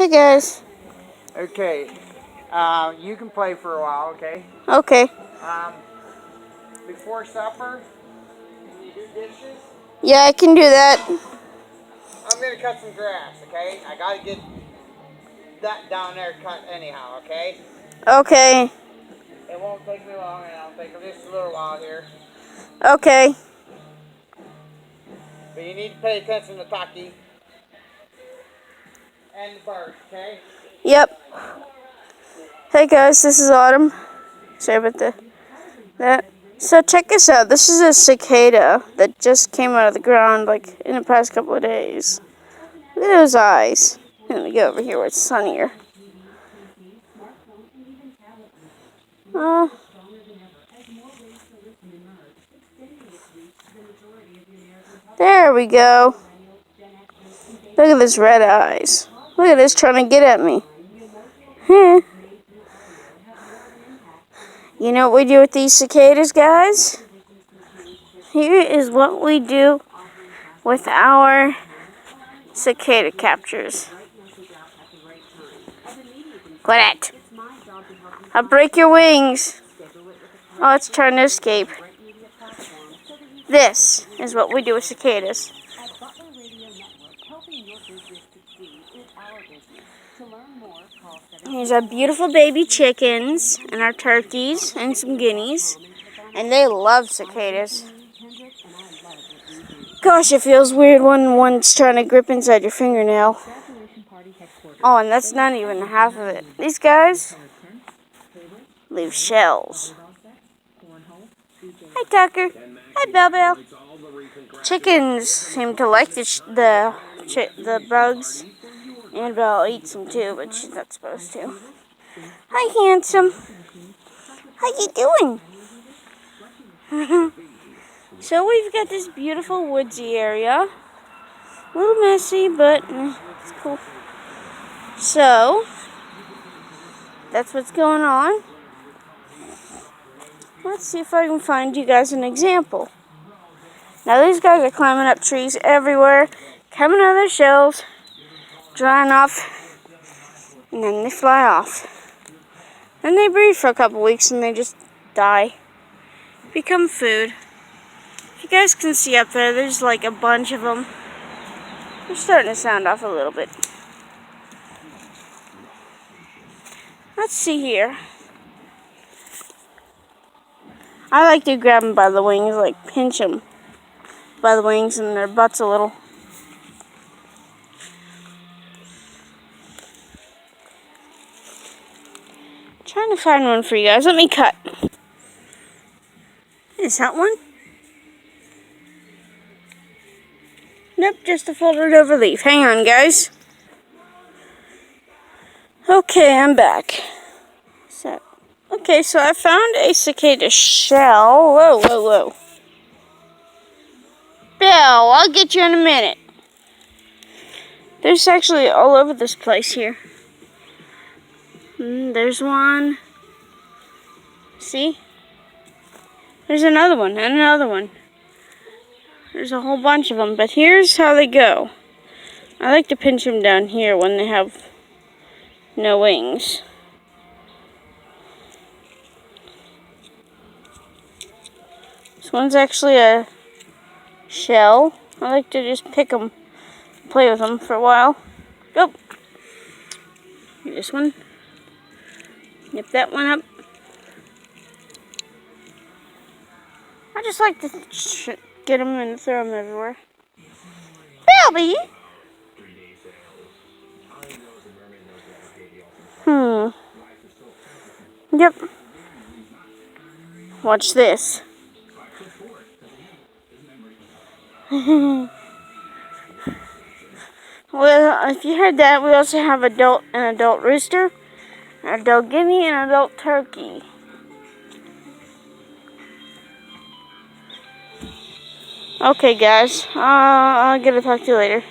Hey guys. Okay, you can play for a while, okay? Okay. Before supper, can you do dishes? Yeah, I can do that. I'm gonna cut some grass, okay? I gotta get that down there cut anyhow, okay? Okay. It won't take me long, and I'll take just a little while here. Okay. But you need to pay attention to Taki and the birds, okay? Yep. Hey guys, this is Autumn. Sorry about that. So check this out. This is a cicada that just came out of the ground like in the past couple of days. Look at those eyes. Let me go over here where it's sunnier. Uh, there we go. Look at this red eyes. Look at this trying to get at me. You know what we do with these cicadas, guys? Here is what we do with our cicada captures. Quit it. I'll break your wings. Oh, it's trying to escape. This is what we do with cicadas. Here's our beautiful baby chickens and our turkeys and some guineas. And they love cicadas. Gosh, it feels weird when one's trying to grip inside your fingernail. Oh, and that's not even half of it. These guys leave shells. Hi, Tucker. Hi, Bell Bell. Chickens seem to like the bugs. Annabelle eats them too, but she's not supposed to. Hi, handsome. How you doing? So we've got this beautiful woodsy area. A little messy, but it's cool. So, that's what's going on. Let's see if I can find you guys an example. Now these guys are climbing up trees everywhere, coming out of their shells, drying off, and then they fly off. Then they breed for a couple weeks and they just die. Become food. If you guys can see up there, there's like a bunch of them. They're starting to sound off a little bit. Let's see here. I like to grab them by the wings, like pinch them by the wings and their butts a little. Trying to find one for you guys. Let me cut. Is that one? Nope, just a folded over leaf. Hang on, guys. Okay, I'm back. Okay, so I found a cicada shell. Whoa, whoa, whoa. Bill, I'll get you in a minute. There's actually all over this place here. There's one. See? There's another one and another one. There's a whole bunch of them, but here's how they go. I like to pinch them down here when they have no wings. This one's actually a shell. I like to just pick them, play with them for a while. Go. This one. Nip that one up. I just like to get them and throw them everywhere. Belby! Yep. Watch this. Well, if you heard that, we also have an adult rooster, an adult guinea, and an adult turkey. Okay, guys. I'll get to talk to you later.